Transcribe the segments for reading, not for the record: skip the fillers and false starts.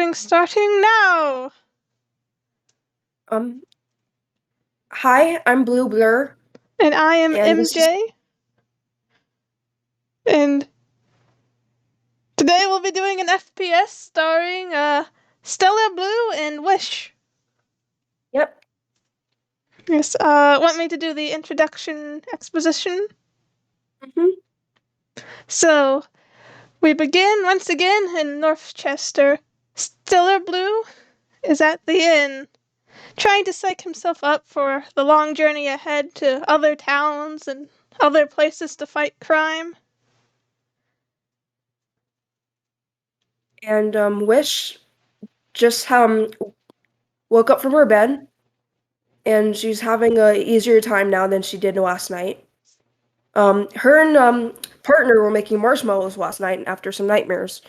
Recording starting now! Um, Hi, I'm BlueBlur, And I am and this is MJ. And today we'll be doing an FPS starring Stellar Blue and Wish. yep. Yes, want me to do the introduction exposition? hmm So, we begin once again in Northchester. Stellar Blue is at the inn, trying to psych himself up for the long journey ahead to other towns and other places to fight crime. And Wish just woke up from her bed, and she's having a easier time now than she did last night. Her and partner were making marshmallows last night after some nightmares,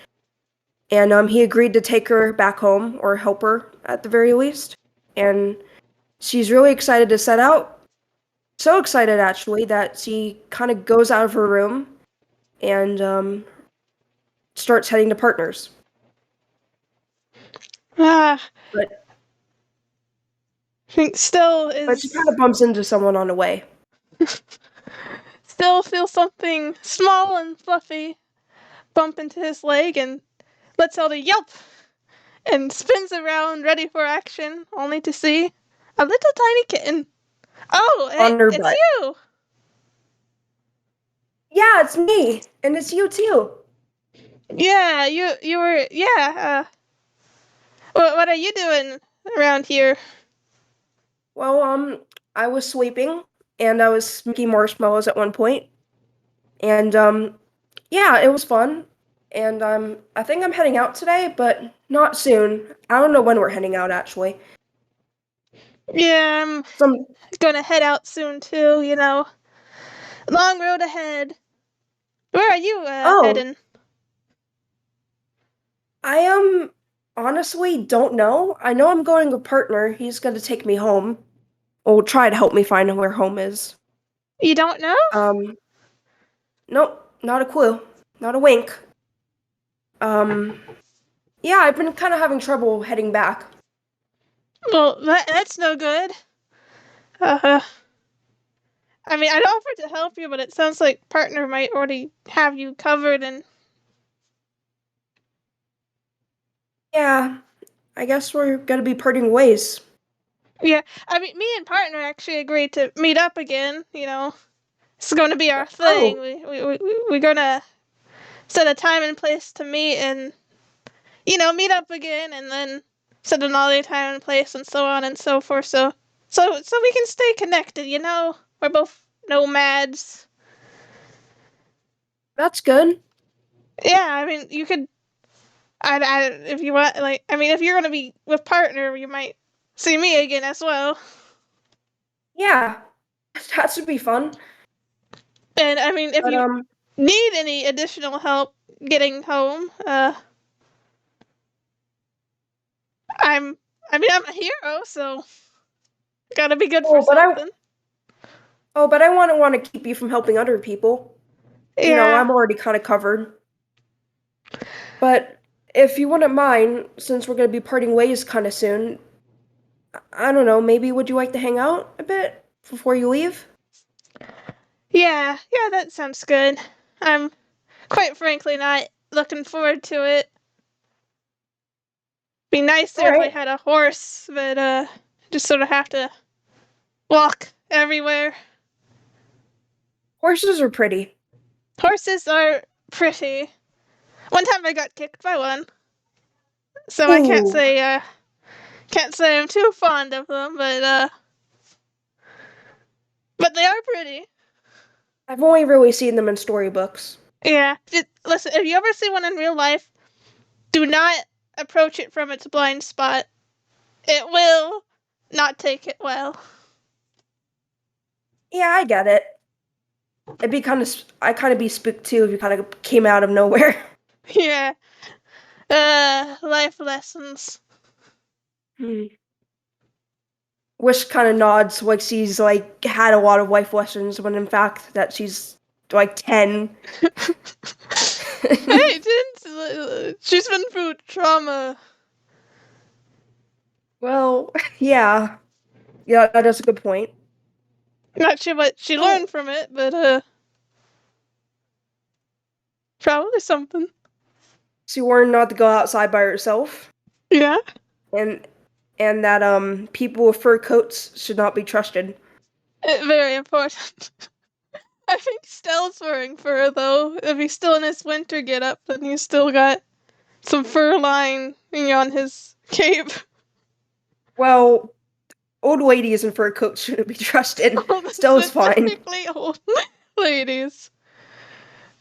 and he agreed to take her back home or help her at the very least. And she's really excited to set out. So excited actually that she kind of goes out of her room and starts heading to partners. Ah, But I think still But she is kind of bumps into someone on the way. still feels something small and fluffy bump into his leg and lets out a yelp and spins around ready for action, only to see a little tiny kitten. Oh, hey, On her it's butt. you! Yeah, it's me, and it's you too. Yeah, you were, yeah, what are you doing around here? Well, I was sleeping, and I was making marshmallows at one point, and yeah, it was fun. And I think I'm heading out today, but not soon. I don't know when we're heading out actually. Yeah, I'm Some gonna head out soon too, you know. Long road ahead. Where are you, oh, heading? I honestly don't know. I know I'm going with partner. He's gonna take me home. Or try to help me find where home is. You don't know? Um, nope, not a clue. Not a wink. Um, yeah, I've been kind of having trouble heading back. Well, that's no good. Uh, I mean, I'd offer to help you, but it sounds like partner might already have you covered, and Yeah, I guess we're gonna be parting ways. yeah, I mean, me and partner actually agreed to meet up again. You know, it's going to be our thing. Oh, We're gonna set a time and place to meet, and meet up again, and then set another time and place, and so on and so forth. So we can stay connected. You know, we're both nomads. that's good. Yeah, I mean, you could if you want, like, I mean, if you're gonna be with partner, you might see me again as well. Yeah, that should be fun. And I mean, if But you need any additional help getting home, I'm, I'm a hero, so gotta be good for oh, but I something. but I want to keep you from helping other people. You know, Yeah, I'm already kind of covered. But if you wouldn't mind, since we're gonna be parting ways kind of soon, I don't know. Maybe would you like to hang out a bit before you leave? yeah, that sounds good. I'm quite frankly not looking forward to it. Be All nicer if I right. had a horse, but just sort of have to walk everywhere. Horses are pretty. Horses are pretty. One time I got kicked by one, so I Ooh, can't say I'm too fond of them, but they are pretty. I've only really seen them in storybooks. Yeah. Listen, if you ever see one in real life, do not approach it from its blind spot. It will not take it well. Yeah, I get it. It'd be I kind of be spooked too if you kind of came out of nowhere. Yeah. Life lessons. Hmm. Wish kind of nods like she's like had a lot of life lessons when in fact that she's like 10. Hey, didn't she's been through trauma. Well, yeah. Yeah, that is a good point. Not sure what she So, learned from it, but probably something. she warned not to go outside by herself, Yeah, and that people with fur coats should not be trusted. very important. I think Stell's wearing fur though. If he's still in his winter getup, then he's still got some fur lining on his cape. Well, old ladies in fur coats shouldn't be trusted. Oh, Still is fine. specifically old ladies.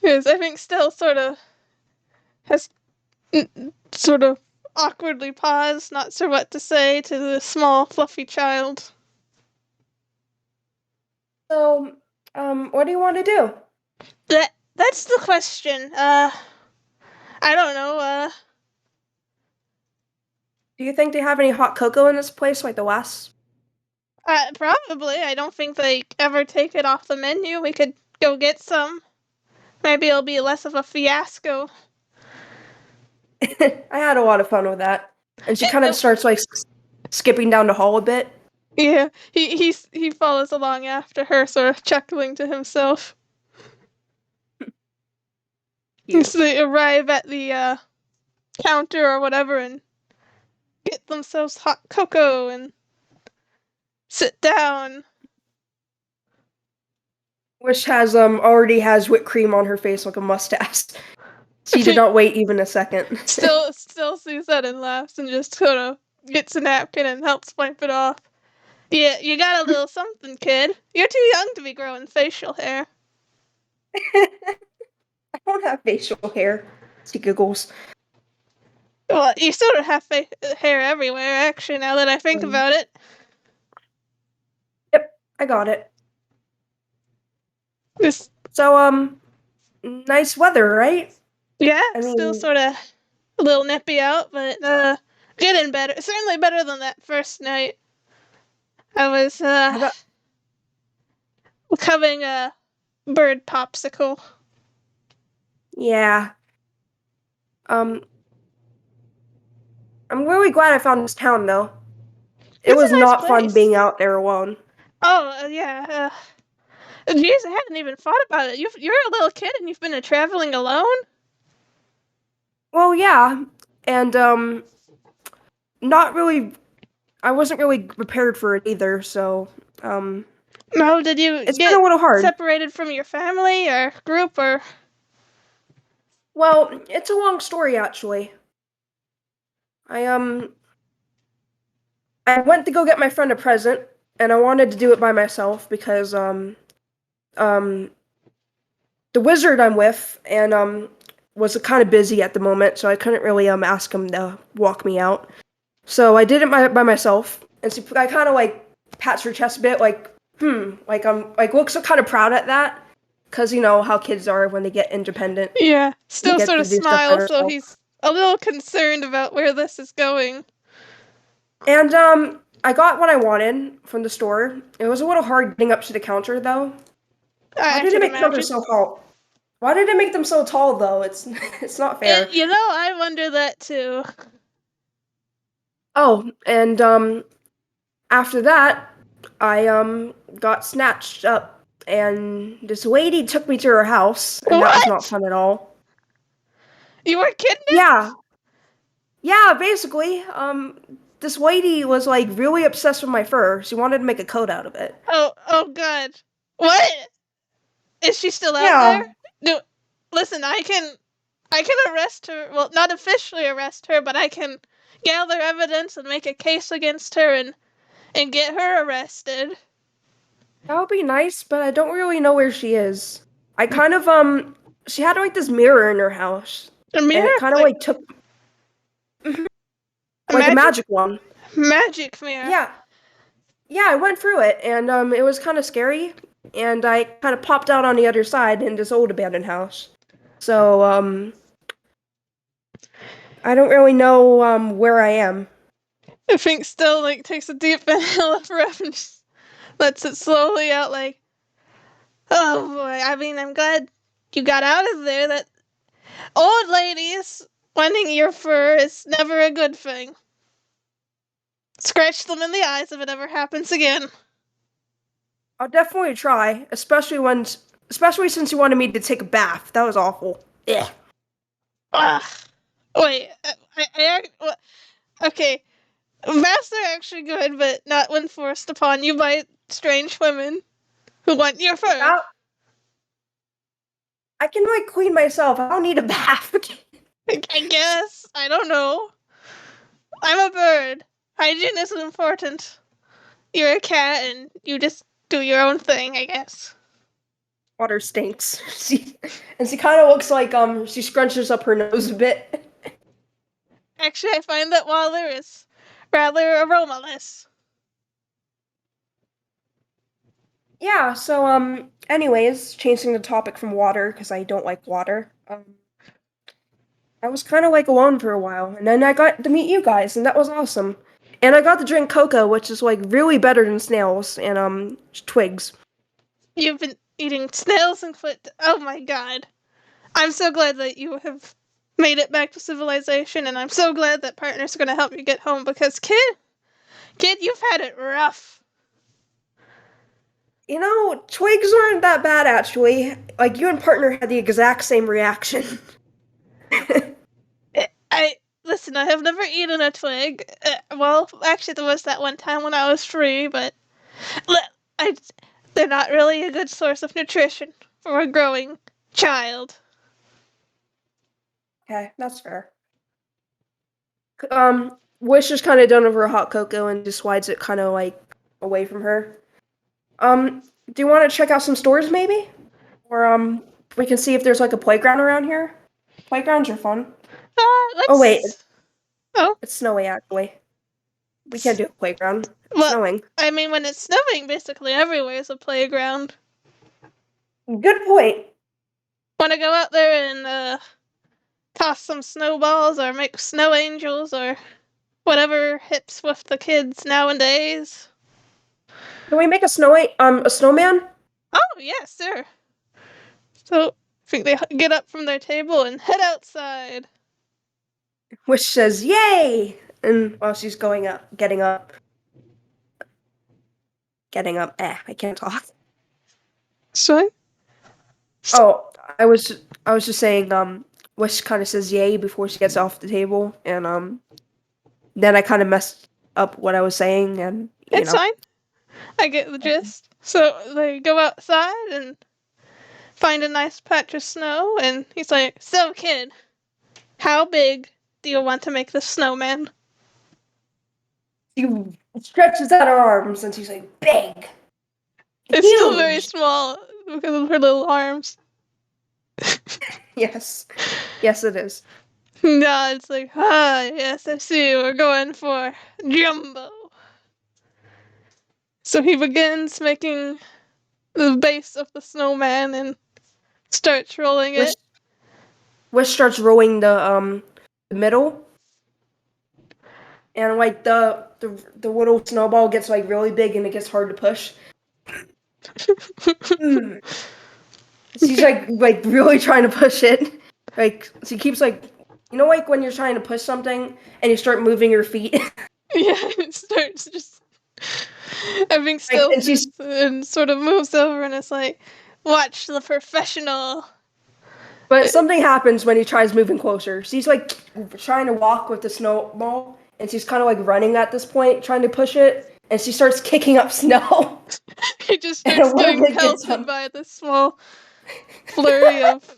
Yes, I think Stell sort of has sort of awkwardly paused, not sure what to say to the small, fluffy child. So, what do you want to do? That's the question. I don't know. Do you think they have any hot cocoa in this place like the last? Probably. I don't think they ever take it off the menu. We could go get some. Maybe it'll be less of a fiasco. I had a lot of fun with that. And she kind of It, starts like skipping down the hall a bit. yeah, he follows along after her, sort of chuckling to himself. Cute. So they arrive at the counter or whatever and get themselves hot cocoa and sit down. Which has already has whipped cream on her face like a mustache. She did She not wait even a second. still sees that and laughs and just sort of gets a napkin and helps wipe it off. Yeah, you got a little something, kid. You're too young to be growing facial hair. I don't have facial hair. She giggles. Well, you sort of have hair everywhere, actually, now that I think Um, about it. yep, I got it. Just, So, nice weather, right? yeah, I still mean, sort of a little nippy out, but getting better. Certainly better than that first night. I was how about, having a bird popsicle. yeah. Um, I'm really glad I found this town, though. It It's was a nice not fun place. being out there alone. Oh, yeah. Jeez, I hadn't even thought about it. You're a little kid and you've been traveling alone? Well, yeah, and not really. I wasn't really prepared for it either, so um, No, did you it's been a get little hard. separated from your family or group or... Well, it's a long story actually. I I went to go get my friend a present, and I wanted to do it by myself because um the wizard I'm with and was kind of busy at the moment, so I couldn't really ask him to walk me out. So I did it by myself, and she I kind of like pats her chest a bit, like like I'm like looks kind of proud at that, because you know how kids are when they get independent, Yeah, they still get sort to of do stuff by smiles, so themselves. he's a little concerned about where this is going. And I got what I wanted from the store. It was a little hard getting up to the counter though. Why I did it can make counters imagine. so tall? Why did it make them so tall though? It's it's not fair. I wonder that too. Oh, and after that, I got snatched up, and this lady took me to her house, and that was not What? fun at all. You were kidnapped? Yeah, yeah, basically, this lady was like really obsessed with my fur. She wanted to make a coat out of it. Oh god. What? Is she still out there? Yeah, No. Listen, I can arrest her. Well, not officially arrest her, but I can gather evidence and make a case against her and get her arrested. that would be nice, but I don't really know where she is. I kind of she had like this mirror in her house, A and mirror? it kind of Like like took a like a magic one. magic mirror. Yeah, yeah, I went through it, and it was kind of scary, and I kind of popped out on the other side in this old abandoned house. So I don't really know where I am. I think still like takes a deep inhale of breath and just lets it slowly out like, oh boy. I mean, I'm glad you got out of there. That old ladies wanting your fur is never a good thing. Scratch them in the eyes if it ever happens again. I'll definitely try, especially since you wanted me to take a bath. That was awful. Yeah. Ugh. Wait, okay. Baths are actually good, but not when forced upon you by strange women who want your fur. That I can like clean myself. I don't need a bath. I guess. I don't know. I'm a bird. Hygiene isn't important. You're a cat and you just do your own thing, I guess. Water stinks. And she kind of looks like she scrunches up her nose a bit. Actually, I find that water is rather aromaless. Yeah. So anyways, changing the topic from water because I don't like water. I was kind of like alone for a while, and then I got to meet you guys, and that was awesome. And I got to drink cocoa, which is like really better than snails and twigs. You've been eating snails and foot. Oh my god. I'm so glad that you have made it back to civilization, and I'm so glad that partner's gonna help you get home because, kid, you've had it rough. You know, twigs aren't that bad actually. Like you and partner had the exact same reaction. I listen. I have never eaten a twig. Well, actually, there was that one time when I was free, but I, they're not really a good source of nutrition for a growing child. Okay, that's fair. Wish is kind of done over a hot cocoa and just slides it kind of like away from her. Do you want to check out some stores maybe? Or we can see if there's like a playground around here. Playgrounds are fun. Oh wait, Let's. Oh, it's snowy actually. We can't do a playground. It's well, snowing. I mean, when it's snowing, basically everywhere is a playground. Good point. Want to go out there and toss some snowballs or make snow angels or whatever hits with the kids nowadays? Can we make a snowman? Oh, yes, sir. So, I think they get up from their table and head outside. Wish says yay, and while she's getting up. I can't talk. Sorry? Oh, I was just saying. Wish kind of says yay before she gets off the table, and then I kind of messed up what I was saying, and you It's know. fine. I get the gist. So they go outside and find a nice patch of snow, and he's like, "So, kid, how big do you want to make the snowman?" She stretches out her arms, and she's like big, It's still very huge. small because of her little arms. Yes, yes, it is. No, it's like, yes, I see, we're going for jumbo. So he begins making the base of the snowman and starts rolling Wish it. Wish starts rolling the middle, and like the little snowball gets like really big, and it gets hard to push. Mm. She's like really trying to push it. Like she keeps like like when you're trying to push something and you start moving your feet. Yeah, it starts just having Like and stealth she's and sort of moves over and it's like, watch the professional. but something happens when he tries moving closer. She's like trying to walk with the snowball and she's kind of like running at this point trying to push it and she starts kicking up snow He just and a starts little getting bit gets pelted him. by this small flurry of.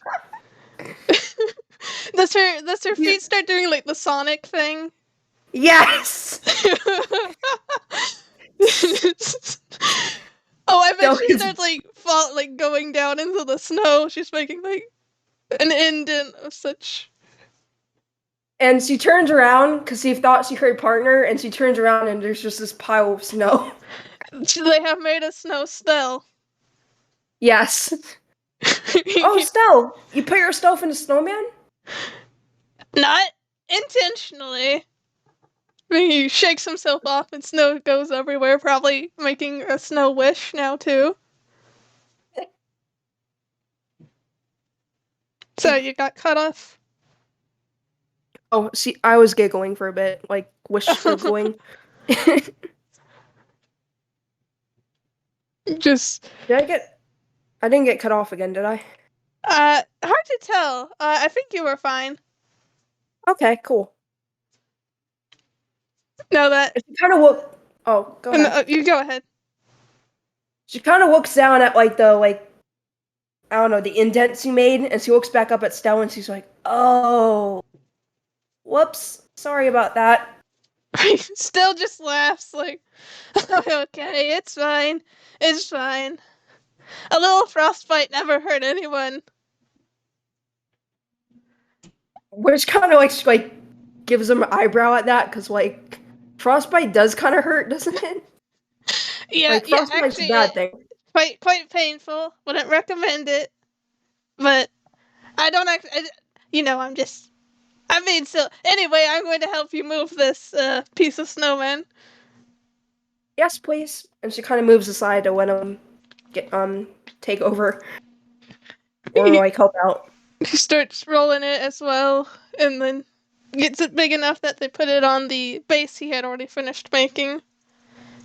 Does her feet start doing like the Sonic thing? Yes. Oh, I bet So she his starts like going down into the snow. She's making like an indent of such. and she turns around because she thought she heard partner, and she turns around and there's just this pile of snow. They have made a snow still. Yes. Oh, Stell, you put yourself in a snowman? Not intentionally. He shakes himself off and snow goes everywhere, probably making a snow wish now too. So you got cut off. Oh, see, I was giggling for a bit, like wish giggling. Just I didn't get cut off again, did I? hard to tell. I think you were fine. Okay, cool. No, that She kind of look. Oh, go ahead. no, you go ahead. She kind of looks down at like the I don't know, the indents you made, and she looks back up at Stella and she's like, "Oh, whoops, sorry about that." Still just laughs like, okay, it's fine. It's fine. A little frostbite never hurt anyone. Which kind of like gives him an eyebrow at that, because like frostbite does kind of hurt, doesn't it? Yeah, Like yeah, frostbite's a actually, bad thing. quite painful. Wouldn't recommend it, but I don't actually. I mean, so anyway, I'm going to help you move this piece of snowman. Yes, please. And she kind of moves aside to let him get take over or He like help out. starts rolling it as well, and then gets it big enough that they put it on the base he had already finished making.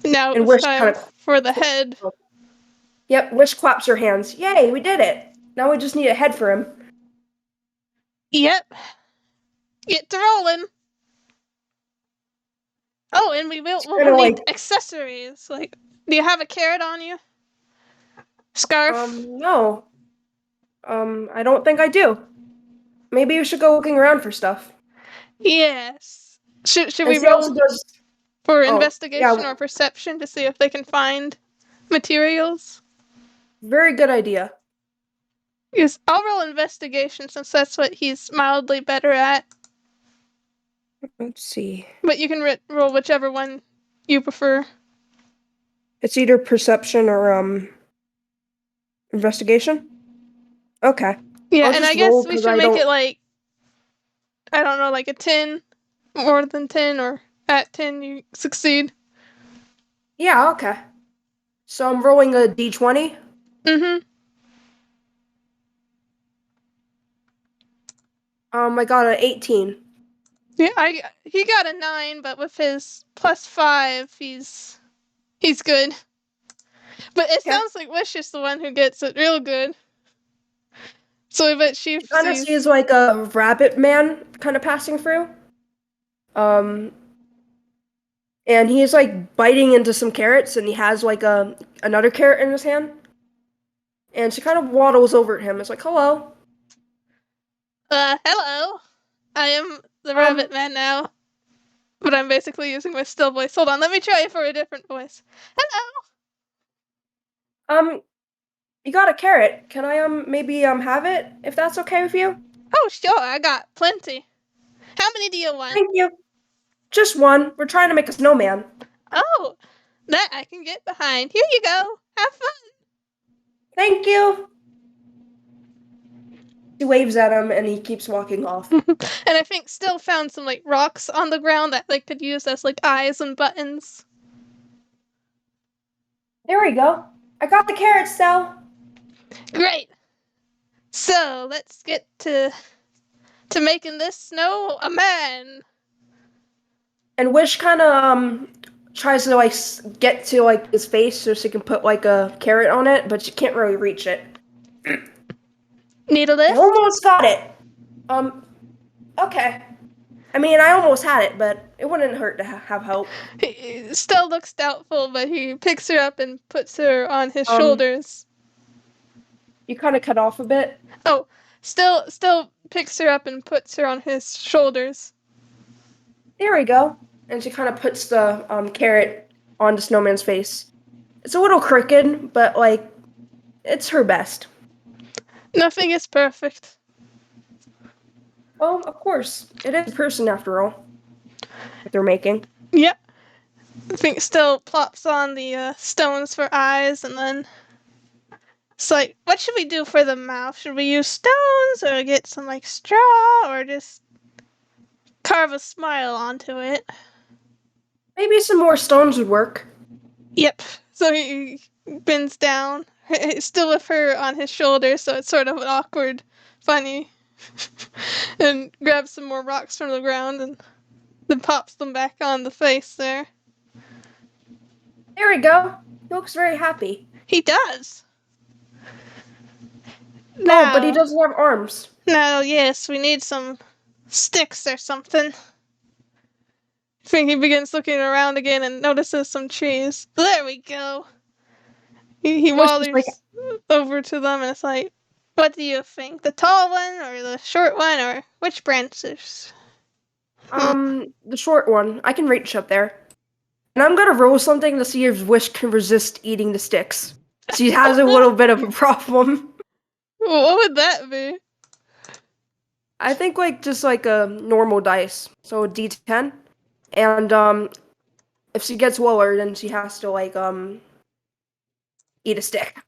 Now it And was Wish time kind of. for the head. Yep, Wish claps her hands. Yay, we did it! Now we just need a head for him. Yep, get to rolling. Oh, and Kind we'll of need like, accessories. Like, do you have a carrot on you? Scarf? no. I don't think I do. Maybe you should go looking around for stuff. Yes. Should And we she also roll does. for Oh, yeah, investigation or perception to see if they can find materials? very good idea. Yes, I'll roll investigation since that's what he's mildly better at. Let's see. But you can roll whichever one you prefer. It's either perception or investigation. Okay. Yeah, I'll and I just guess roll we because should I make don't. it like, I don't know, like a 10, more than 10, or at 10 you succeed. Yeah, okay. So I'm rolling a d20. Mm-hmm. I got an 18. Yeah, he got a 9, but with his +5, he's good. But it Okay. sounds like Wish is the one who gets it real good. So I bet she She kind of sees sees. like a rabbit man kind of passing through. Um, and he's like biting into some carrots, and he has like another carrot in his hand. And she kind of waddles over at him. It's like, hello. Hello. I am the Um, rabbit man now. But I'm basically using my still voice. Hold on, let me try it for a different voice. Hello. um, you got a carrot. Can I maybe have it if that's okay with you? Oh, sure, I got plenty. How many do you want? Thank you. Just one. We're trying to make a snowman. Oh, that I can get behind. Here you go. Have fun. Thank you. She waves at him, and he keeps walking off. And I think still found some like rocks on the ground that they could use as like eyes and buttons. There we go. I got the carrot, Sal. Great. So let's get to making this snow a man. And Wish kind of tries to like get to like his face so she can put like a carrot on it, but she can't really reach it. Need a I lift? almost got it. Okay. I mean, I almost had it, but it wouldn't hurt to have help. He still looks doubtful, but he picks her up and puts her on his Um, shoulders. you kind of cut off a bit. Oh, still picks her up and puts her on his shoulders. There we go. And she kind of puts the carrot on the snowman's face. It's a little crooked, but like it's her best. Nothing is perfect. Well, of course, it is a person after all. That they're making. Yep. I think still plops on the stones for eyes, and then it's like, what should we do for the mouth? Should we use stones, or get some like straw, or just carve a smile onto it? Maybe some more stones would work. Yep. So he bends down, still with her on his shoulder, so it's sort of an awkward, funny, and grabs some more rocks from the ground and then pops them back on the face there. There we go. He looks very happy. He does. Oh, but he Now, doesn't have arms. yes, we need some sticks or something. I think he begins looking around again and notices some trees. There we go. He Wish was like, wanders over to them and it's like, what do you think? The tall one or the short one or which branches? the short one. I can reach up there. And I'm gonna roll something to see if Wish can resist eating the sticks. She has a little bit of a problem. What would that be? I think just like a normal dice, so a D10, and if she gets lower, then she has to eat a stick.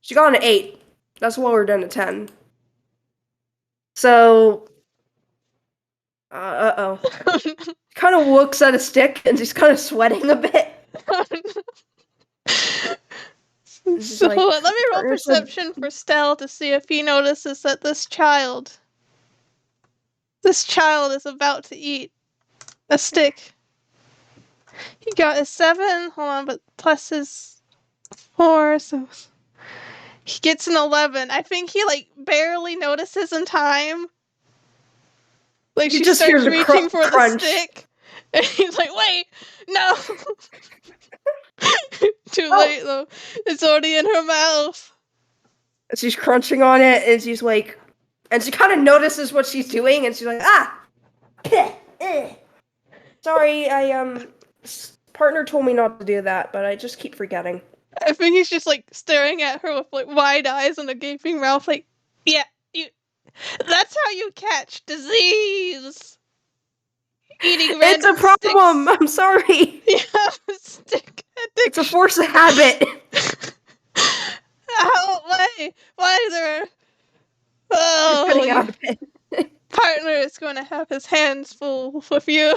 She got an 8. That's lower than a 10. So, uh-oh. Kind of looks at a stick and she's kind of sweating a bit. So like, let me roll partner said- perception for Stell to see if he notices that this child is about to eat a stick. He got a 7, hold on, but plus his 4, so he gets an 11. I think he barely notices in time. Like You she just starts hear the reaching for crunch. the stick, and he's like, "Wait, no!" Too Oh. late though. It's already in her mouth. She's crunching on it, and she's like, and she kind of notices what she's doing, and she's like, ah, sorry, partner told me not to do that, but I just keep forgetting. I think he's just staring at her with wide eyes and a gaping mouth, like, yeah, you. That's how you catch disease. Eating It's a random problem. sticks. I'm sorry. You have a stick addiction. It's a force of habit. Why there? You're cutting Oh, out a bit. partner is going to have his hands full with you.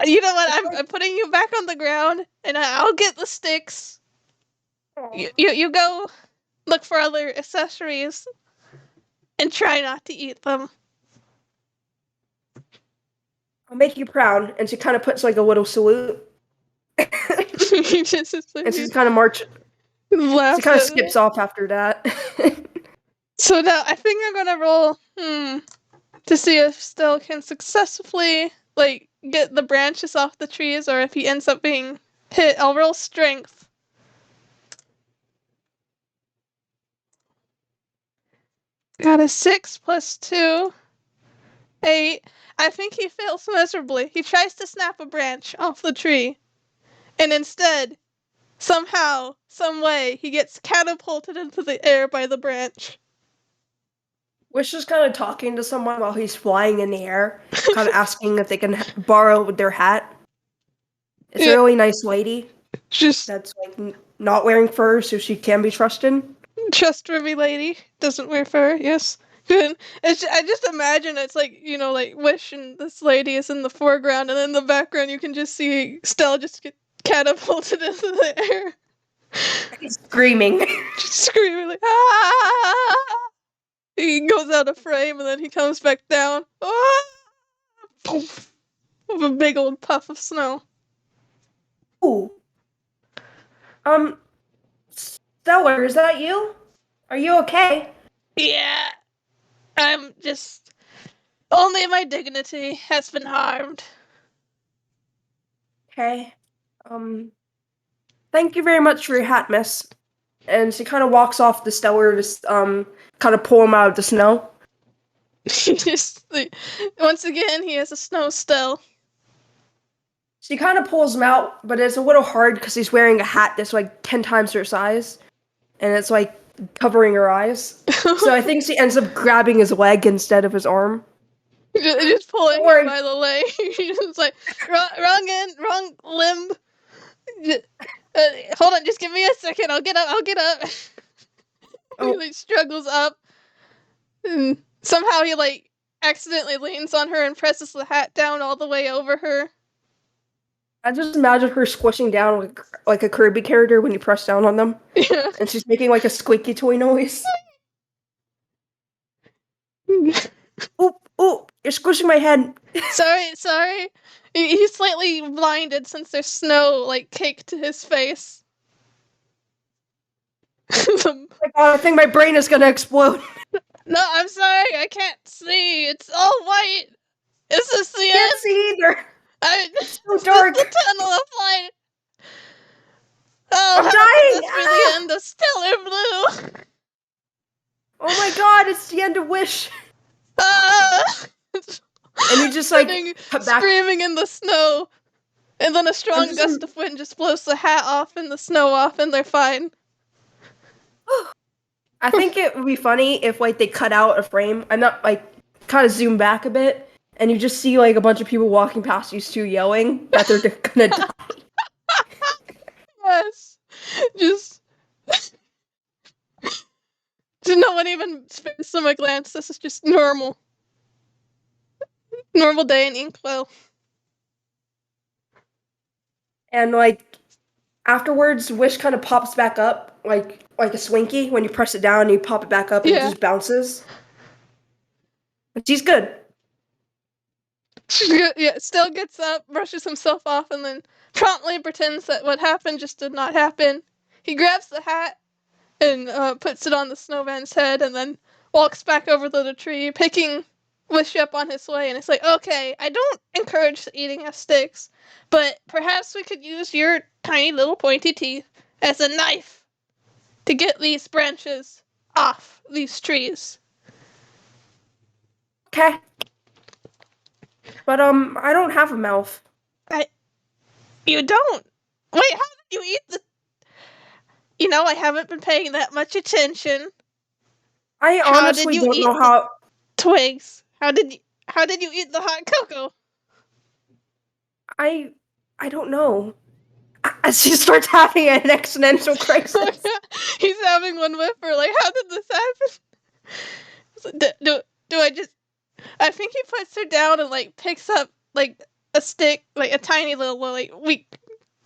You know what? I'm putting you back on the ground, and I'll get the sticks. You go look for other accessories, and try not to eat them. I'll make you proud. And she kind of puts like a little salute. And she's kind of march. She kind of skips off after that. So now I think I'm gonna roll to see if Stell can successfully get the branches off the trees, or if he ends up being hit. I'll roll strength. Got a 6 plus 2, 8. I think he fails miserably. He tries to snap a branch off the tree, and instead, somehow, some way, he gets catapulted into the air by the branch. Wish is kind of talking to someone while he's flying in the air, kind of asking if they can borrow their hat. It's a really nice lady. Just That's not wearing fur, so she can be trusted. trustworthy lady doesn't wear fur. Yes, good. I just imagine it's Wish and this lady is in the foreground, and in the background you can just see Stella just get catapulted into the air. He's screaming. Just screaming like ah! He goes out of frame and then he comes back down. Ah! Poof! With a big old puff of snow. Ooh. Stellar, is that you? Are you okay? Yeah, I'm just only my dignity has been harmed. Okay. Thank you very much for your hat, miss. And she kind of walks off the Stellar to kind of pull him out of the snow. Once again, he has a snow still. She kind of pulls him out, but it's a little hard because he's wearing a hat that's 10 times her size, and it's covering her eyes. So I think she ends up grabbing his leg instead of his arm. Just pulling him by the leg. It's like wrong limb. Hold on, just give me a second. I'll get up. Oh. He struggles up. And somehow he accidentally leans on her and presses the hat down all the way over her. I just imagine her squishing down like a Kirby character when you press down on them. Yeah. And she's making a squeaky toy noise. Oop, You're squishing my head. Sorry. He's slightly blinded since there's snow, like, caked to his face. Oh my god, I think my brain is gonna explode. No, I'm sorry, I can't see. It's all white. Is this the Can't end? see either. It's so Is dark. this the tunnel of light? Oh, I'm how could dying. this be the end of Stellar Blue? Oh my god, it's the end of Wish. Ah! And you just Sitting, cut back. screaming in the snow, and then a I'm strong just gust of wind just blows the hat off and the snow off, and they're fine. I think it would be funny if they cut out a frame and not kind of zoom back a bit, and you just see a bunch of people walking past you two yelling that they're gonna die. Yes, just no one even spares them a glance. This is just normal day in Inkwell. And afterwards, Wish kind of pops back up like a Swinky. When you press it down, you pop it back up, and it just bounces. But she's good. Yeah, still gets up, brushes himself off, and then promptly pretends that what happened just did not happen. He grabs the hat and puts it on the snowman's head, and then walks back over to the tree, picking Wish up on his way. And it's like, okay, I don't encourage the eating of sticks, but perhaps we could use your tiny little pointy teeth as a knife to get these branches off these trees. Okay. But I don't have a mouth. You don't? Wait, how did you eat the... I haven't been paying that much attention. I honestly don't know how. Twigs. How did you eat the hot cocoa? I don't know. As she starts having an existential crisis. He's having one with her. Like, how did this happen? Do I just... I think he puts her down and, picks up, a stick, a tiny little, weak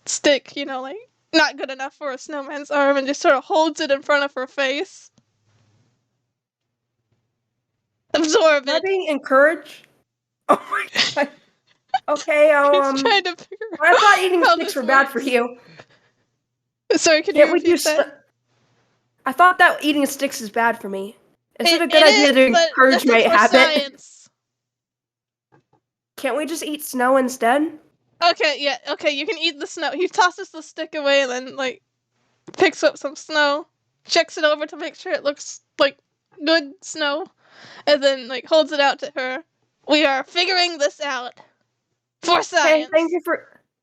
stick, not good enough for a snowman's arm, and just sort of holds it in front of her face. Absorb it. Am I being encouraged? Oh my god. Okay, He's trying to figure out I thought eating how sticks this were bad for works. you. Sorry, could you repeat that? I thought that eating sticks is bad for me. Is it a good It idea is, to but encourage this my is for habit? science. Can't we just eat snow instead? Okay, yeah, okay, you can eat the snow. He tosses the stick away and then, picks up some snow, checks it over to make sure it looks like good snow, and then, holds it out to her. We are figuring this out. For science. Hey,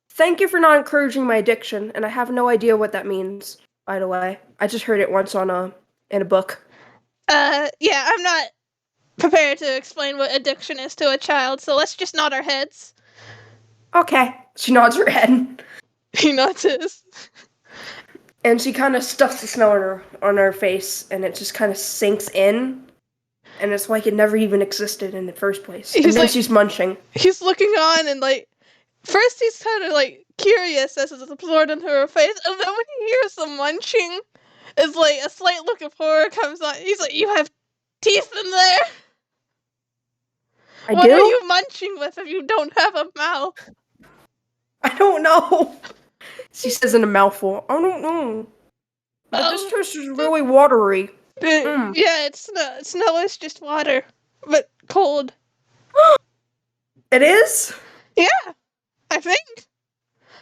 thank you for not encouraging my addiction, and I have no idea what that means, by the way. I just heard it once in a book. Yeah, I'm not prepared to explain what addiction is to a child, so let's just nod our heads. Okay. She nods her head. He nods his. And she kind of stuffs the snow on her face, and it just kind of sinks in. And it's like it never even existed in the first place. And then she's munching. He's looking on, and first he's kind of curious as it's absorbed into her face, and then when he hears the munching, it's a slight look of horror comes on. He's like, "You have teeth in there? What are you munching with if you don't have a mouth?" I don't know. She says in a mouthful. I don't know. But this fish is really watery. Yeah, it's snow. Snow is just water, but cold. It is? Yeah, I think.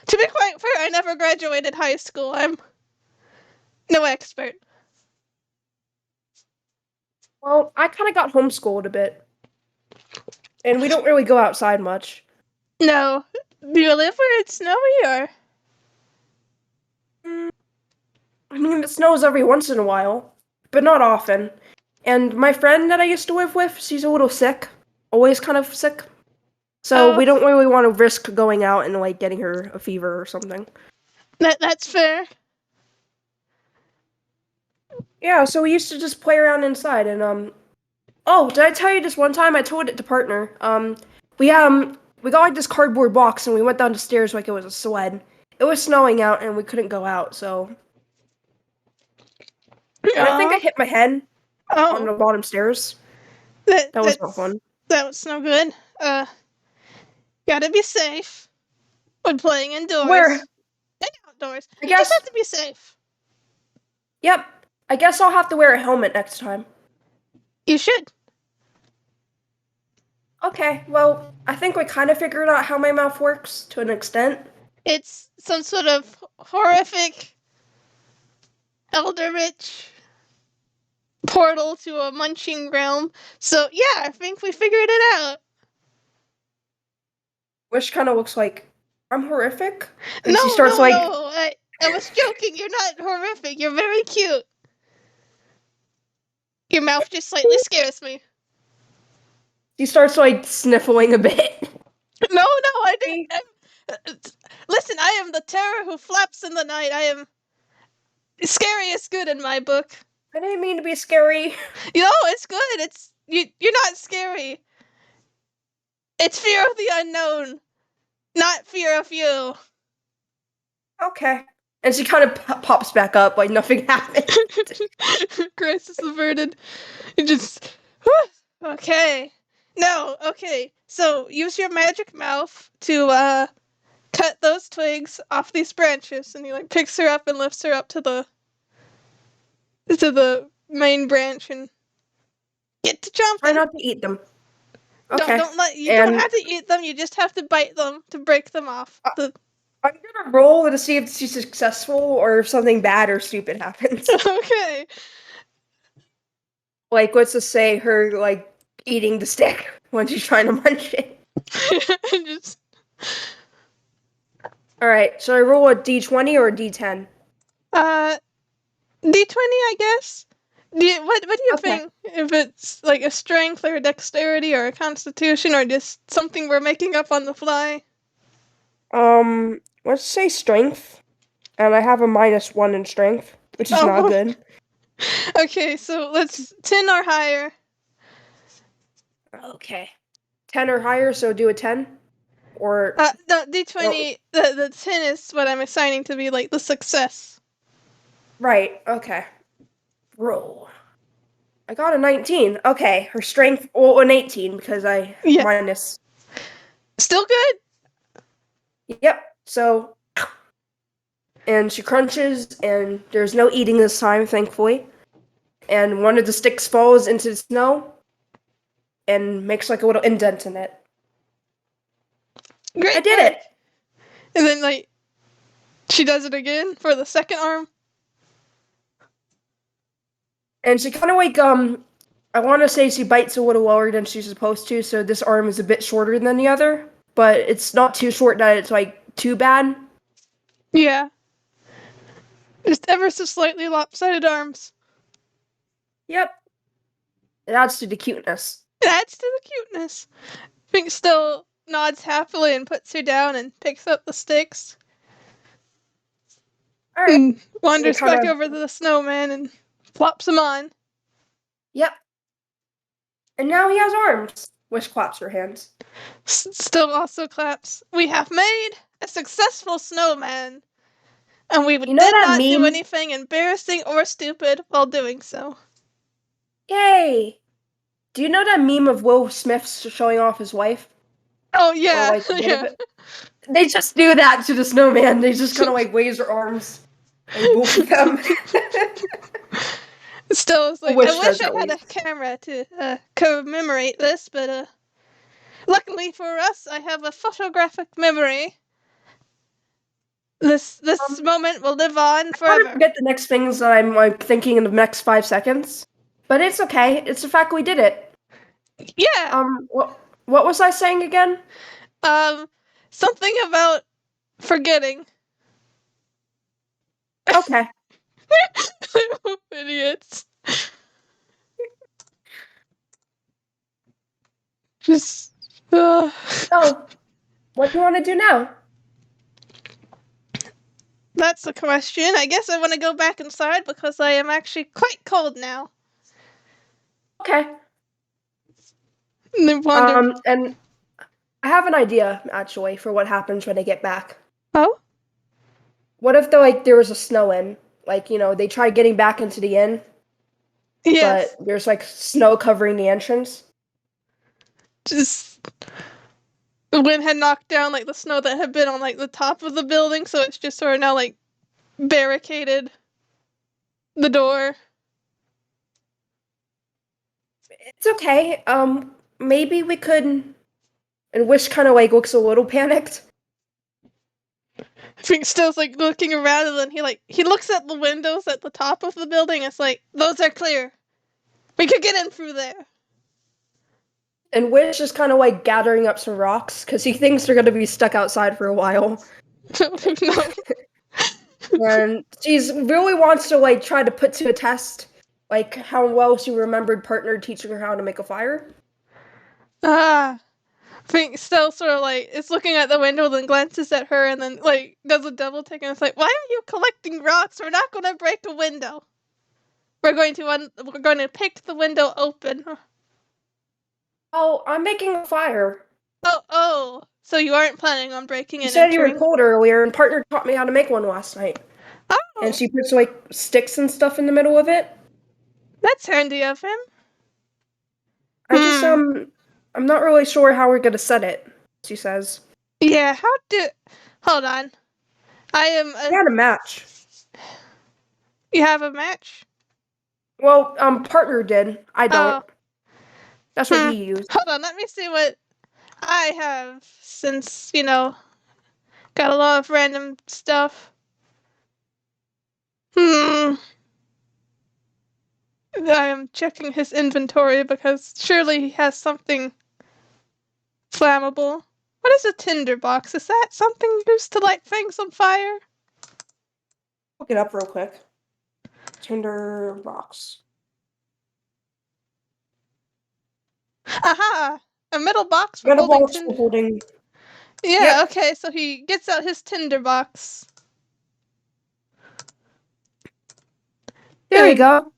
To be quite fair, I never graduated high school. I'm no expert. Well, I kind of got homeschooled a bit. And we don't really go outside much. No. Do you live where it's snowy, or? I mean, it snows every once in a while, but not often. And my friend that I used to live with, she's a little sick. Always kind of sick. So we don't really want to risk going out and getting her a fever or something. That's fair. Yeah, so we used to just play around inside and oh, did I tell you this one time? I told it to partner. We got this cardboard box and we went down the stairs like it was a sled. It was snowing out and we couldn't go out, so I think I hit my head on the bottom stairs. That was not fun. That was no good. Gotta be safe when playing Where? indoors and outdoors. I You just guess. have to be safe. Yep. I guess I'll have to wear a helmet next time. You should. Okay, well, I think we kind of figured out how my mouth works to an extent. It's some sort of horrific eldritch portal to a munching realm. So yeah, I think we figured it out. Which kind of looks like I'm horrific. And No, she starts no, like, no. I was joking. You're not horrific. You're very cute. Your mouth just slightly scares me. she starts like sniffling a bit. No, no, I didn't. Listen, I am the terror who flaps in the night. I am scary is good in my book. I didn't mean to be scary. You know, it's good. It's you. You're not scary. It's fear of the unknown, not fear of you. Okay. And she kind of pops back up like nothing happened. Crisis averted. You just. Okay. No. Okay. So use your magic mouth to cut those twigs off these branches, and he like picks her up and lifts her up to the main branch and get to Try jumping. not to eat them. Don't Okay. don't let you don't And have to eat them. You just have to bite them to break them off. I'm gonna roll to see if she's successful or if something bad or stupid happens. Okay. Like, let's just say her, like, eating the stick when she's trying to munch it. Just Alright, so I roll a d20 or a d10? uh D20, I guess. What do you Okay. think? If it's like a strength or a dexterity or a constitution or just something we're making up on the fly? Let's say strength. And I have a -1 in strength, which is not Oh, good. okay. So let's 10 or higher. Okay. 10 or higher, so do a 10? Or, No, oh, D20. The 10 is what I'm assigning to be like the success. right, okay. Roll. I got a 19. Okay, her strength, well, an 18 because I Yeah, minus. still good. Yep, so, and she crunches, and there's no eating this time, thankfully. And one of the sticks falls into the snow and makes like a little indent in it. I Great did work. it! And then like she does it again for the second arm. And she kind of like, I want to say she bites a little lower than she's supposed to, so this arm is a bit shorter than the other, but it's not too short that it's like too bad. Yeah, just ever so slightly lopsided arms. Yep. It adds to the cuteness. It adds to the cuteness. Pink still nods happily and puts her down and picks up the sticks Alright. and And wanders kind back of, over to the snowman and flops him on. yep. And now he has arms. Wish claps her hands. Still also claps. We have made a successful snowman, and we You know did that not do meme? anything embarrassing or stupid while doing so. Yay! Do you know that meme of Will Smith showing off his wife? Oh Or yeah, like a bit of yeah. it? They just do that to the snowman. They just kind of like waves their arms. Like both of them. Still, it's A like I wish wish does I at had a least. camera to commemorate this, but luckily for us, I have a photographic memory. This Um, moment will live on I kind of forever. forget the next things that I'm like thinking in the next 5 seconds. But it's okay. It's the fact we did it. Yeah. What was I saying again? Um, something about forgetting. Okay. Idiots. Just. Oh, what do you want to do now? That's the question. I guess I want to go back inside because I am actually quite cold now. Okay. And then wander. And I have an idea actually for what happens when they get back. Oh? What if there was a snow in? Like, they tried getting back into the inn, but Yes. there's like snow covering the entrance. Just the wind had knocked down like the snow that had been on like the top of the building, so it's just sort of now like barricaded the door. It's okay. Maybe we could. And Wish kind of like looks a little panicked. I think Still's like looking around, and then he looks at the windows at the top of the building. It's like, those are clear. We could get in through there. And Wish is kind of like gathering up some rocks because he thinks they're gonna be stuck outside for a while. No. And she's really wants to like try to put to a test like how well she remembered partner teaching her how to make a fire. Ah. I think Still sort of like is looking at the window, then glances at her, and then like does a double take, and it's like, why are you collecting rocks? We're not going to break a window. We're going to pick the window open. Oh, I'm making a fire. Oh. So you aren't planning on breaking You and said you were entering? cold earlier, and partner taught me how to make one last night. And Oh, she puts like sticks and stuff in the middle of it. that's handy of him. I just I'm not really sure how we're gonna set it. She says. Yeah. Hold on. I am. We had a match. You have a match? Well, partner did. I don't. Oh. That's what he used. Hold on. Let me see what I have, since got a lot of random stuff. I am checking his inventory because surely he has something flammable. What is a tinderbox? Is that something used to light things on fire? Look it up real quick. Tinder box. Aha! A metal box for Metal holding box tinder. for holding. Yeah, Yep. okay, so he gets out his tinderbox. There you go.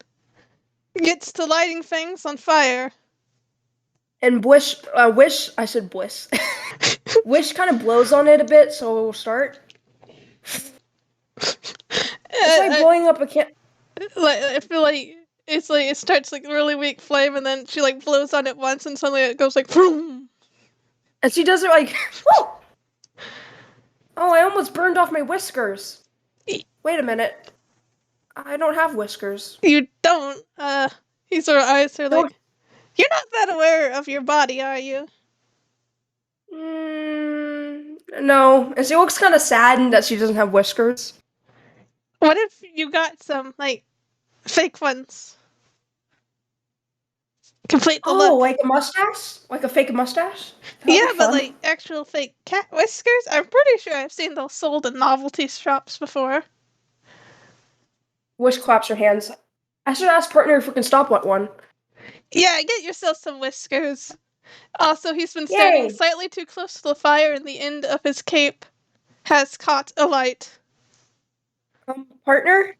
Gets to lighting things on fire. And Wish, I said Bliss. Wish kind of blows on it a bit, so it will start. It's like blowing up a can. I feel like it's like it starts like really weak flame, and then she like blows on it once, and suddenly it goes like boom. And she does it like, whoa! Oh, I almost burned off my whiskers. Wait a minute. I don't have whiskers. You don't. His sort of eyes are like, you're not that aware of your body, are you? No. And she looks kind of saddened that she doesn't have whiskers. What if you got some like fake ones? Complete the Oh, look. like a mustache? Like a fake mustache? That'd Yeah, be but fun. like actual fake cat whiskers. I'm pretty sure I've seen those sold in novelty shops before. Wish claps her hands. I should ask partner if we can stop at one. Yeah, get yourself some whiskers. Also, he's been standing Yay! slightly too close to the fire, and the end of his cape has caught alight. Partner?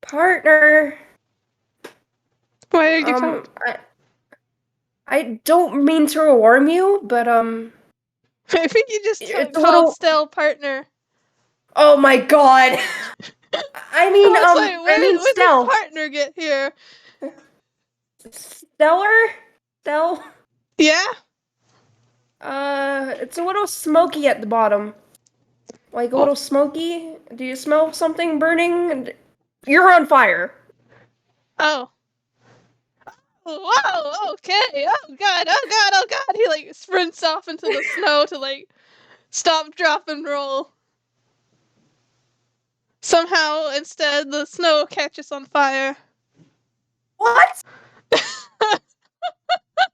Partner. Why are you calling? I don't mean to alarm you, but I think you just it's a called little. Stell partner. Oh my god! I mean, I was like, I mean, when did Stell. partner get here? Stellar? Stell? Yeah? It's a little smoky at the bottom. Like a little smoky. Do you smell something burning? You're on fire. Oh. Whoa, okay. Oh god, oh god, oh god. He like sprints off into the snow to like stop, drop, and roll. Somehow, instead, the snow catches on fire. What?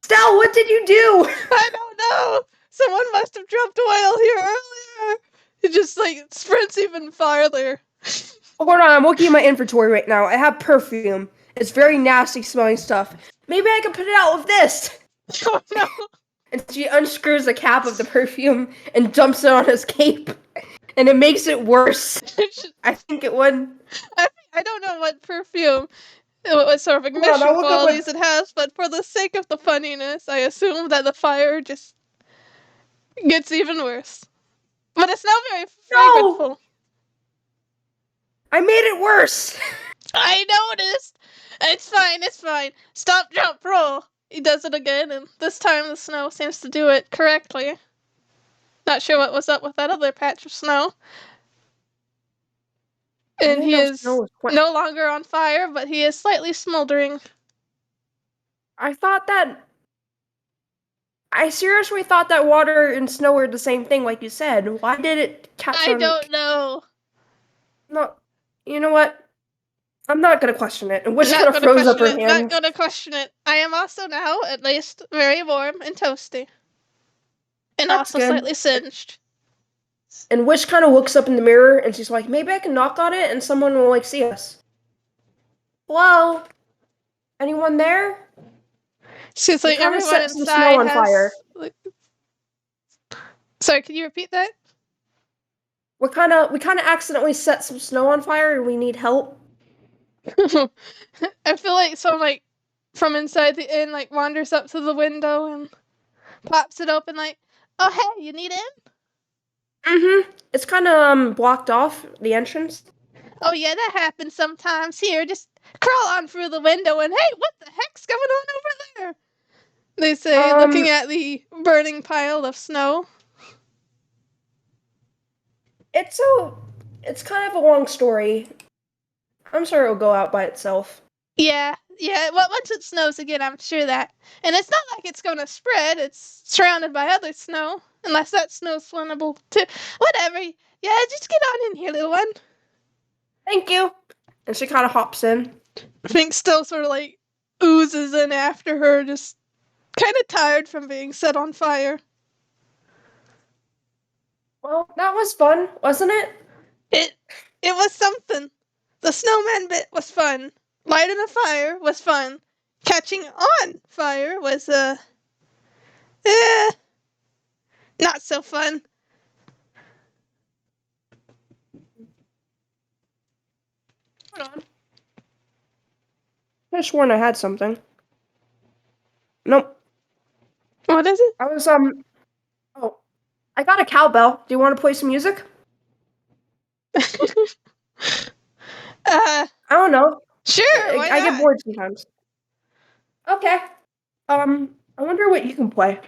Stell, what did you do? I don't know! Someone must have dropped oil here earlier! He just like sprints even farther. Hold on, I'm looking at my inventory right now. I have perfume. It's very nasty smelling stuff. Maybe I can put it out with this. Oh no! And she unscrews the cap of the perfume and dumps it on his cape. And it makes it worse. I think it would. I don't know what perfume, what sort of Hold on, ignition I'll look up qualities it has, but for the sake of the funniness, I assume that the fire just gets even worse. But it's now very fragrantful. I made it worse. I noticed! It's fine, it's fine. Stop, jump, roll. he does it again, and this time the snow seems to do it correctly. Not sure what was up with that other patch of snow. I And didn't he know snow is was quite. no longer on fire, but he is slightly smoldering. I thought that. I seriously thought that water and snow were the same thing, like you said. Why did it catch I on? don't know. No, you know what? I'm not gonna question it. And Wish kind Not of gonna froze up question her it. Not hand. gonna question it. I am also now, at least, very warm and toasty. And That's also good. slightly singed. And Wish kind of looks up in the mirror and she's like, maybe I can knock on it and someone will like see us. Hello? Anyone there? She's We like, kind of everyone set some snow inside on fire. has. Like, sorry, can you repeat that? We kind of accidentally set some snow on fire and we need help. I feel like someone, like, from inside the inn, like, wanders up to the window and pops it open, like, oh, hey, you need in? Mm-hmm. It's kind of blocked off the entrance. Oh, yeah, that happens sometimes. Here, just crawl on through the window and, hey, what the heck's going on over there? They say, looking Um, at the burning pile of snow. it's a it's kind of a long story. I'm sure it'll go out by itself. Yeah, yeah. Well, once it snows again, I'm sure that. And it's not like it's gonna spread. It's surrounded by other snow, unless that snow's flammable too. Whatever. Yeah, just get on in here, little one. Thank you. And she kind of hops in. Fink still sort of like oozes in after her, just kind of tired from being set on fire. Well, that was fun, wasn't it? It it was something. The snowman bit was fun. Lighting a fire was fun. Catching on fire was eh, not so fun. Hold on. I could have sworn I had something. Nope. What is it? I was oh, I got a cowbell. Do you want to play some music? uh, I don't know. sure, I, why I get not? bored sometimes. Okay. I wonder what you can play.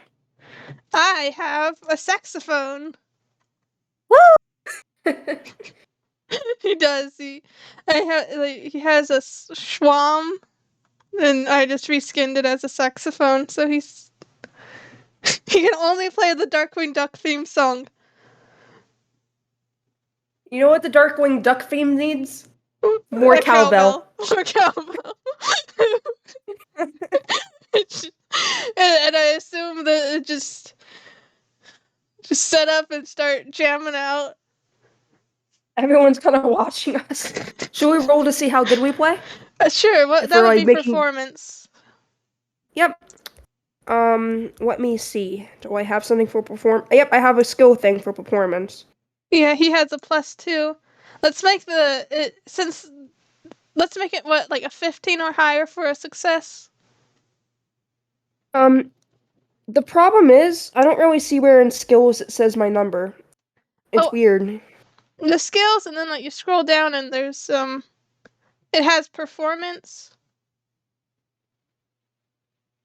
I have a saxophone. Woo! He does. He has a schwam, and I just reskinned it as a saxophone. So he can only play the Darkwing Duck theme song. You know what the Darkwing Duck theme needs? More A cowbell. cowbell. More cowbell. And I assume that it just set up and start jamming out. Everyone's kind of watching us. Should we roll to see how good we play? Sure. What If that we're would like be making. performance. Yep. Let me see. Do I have something for perform? Yep, I have a skill thing for performance. Yeah, he has a +2. Let's make let's make it what, like a 15 or higher for a success. Um, the problem is I don't really see where in skills it says my number. It's Oh, weird. the skills, and then like you scroll down and there's it has performance.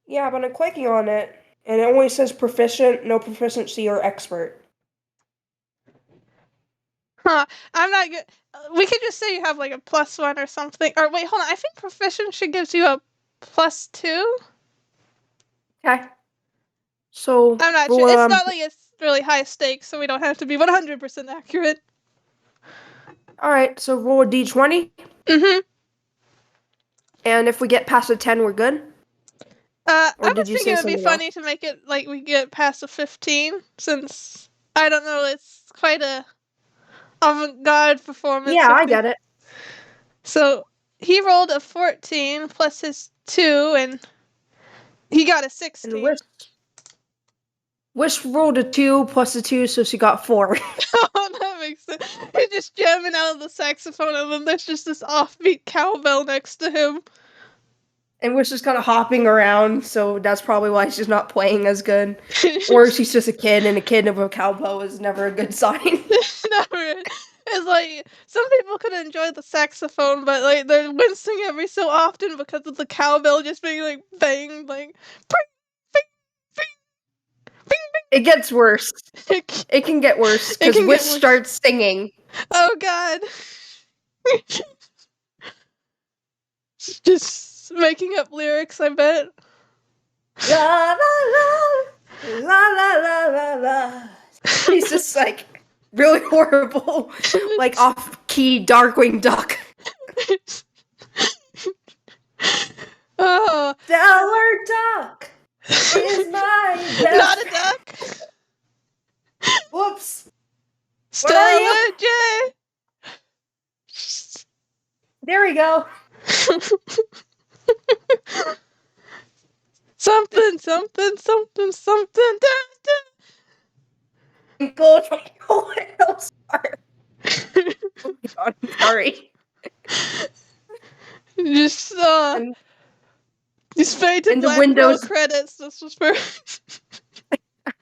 Yeah, but I'm clicking on it and it only says proficient, no proficiency, or expert. Huh. I'm not good. We could just say you have like a +1 or something. Or wait, hold on. I think proficiency gives you a +2. Okay. So I'm not sure. we'll It's not like it's really high stakes, so we don't have to be 100% accurate. all right. So roll a d20, Mm-hmm. and if we get past a 10, we're good. Or I did was you thinking say it would be something else? funny to make it like we get past a 15, since I don't know, it's quite a avant-garde performance Yeah, with I the. get it. So he rolled a 14 plus his 2, and he got a And 16. Wish rolled a 2 plus a 2, so she got 4. Oh, that makes sense. He's just jamming out of the saxophone, and then there's just this offbeat cowbell next to him. And Wish is kind of hopping around, so that's probably why she's not playing as good. Or she's just a kid, and a kid of a cowbell is never a good sign. Never. It's like some people could enjoy the saxophone, but like they're wincing every so often because of the cowbell just being like banged, like bing, bing, bing, It gets worse. bing. It can get worse It because can Wish get worse. starts singing. Oh God. Just making up lyrics, I bet. La la la la la la la la. He's just like really horrible, like off-key Darkwing Duck. Oh, Stellar Duck is my best not a friend. duck. Whoops. What are you? Stella J. There we go. Something, something, something, something. Da, Twinkle, twinkle, little star. da. Oh my god, I'm sorry. Just And just fade to and the black, roll windows. credits. This was for I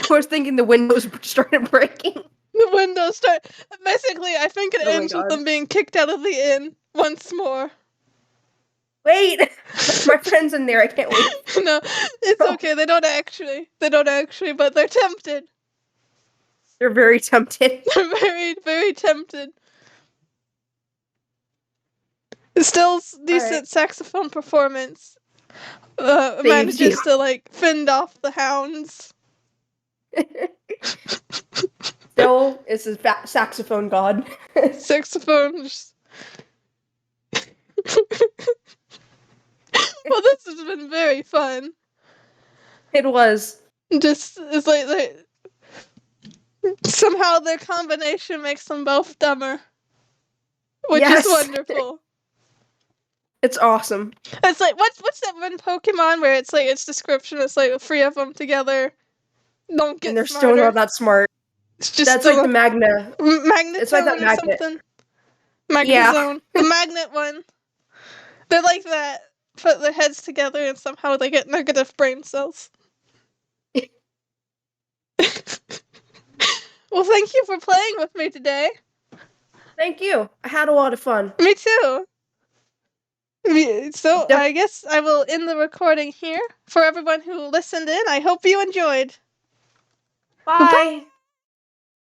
was thinking the windows started breaking. the windows start. Basically, I think it Oh my ends with god. them being kicked out of the inn once more. Wait, my friend's in there. I can't leave. No, it's okay. They don't actually. They don't actually, but they're tempted. They're very tempted. They're very, very tempted. Still decent saxophone performance. Saves you. Manages to like fend off the hounds. Still, it's a saxophone god. Saxophone. Well, this has been very fun. It was. Just it's like somehow their combination makes them both dumber, which Yes. is wonderful. It's awesome. It's like what's that one Pokemon where it's like its description? It's like the three of them together don't get And they're smarter. still not that smart. It's just That's like the magna. Magnetone It's like that or magnet. something. Yeah. Magnezone. The magnet one. They're like that. Put their heads together and somehow they get negative brain cells. Well, thank you for playing with me today. Thank you. I had a lot of fun. Me too. So I guess I will end the recording here. For everyone who listened in, I hope you enjoyed. Bye.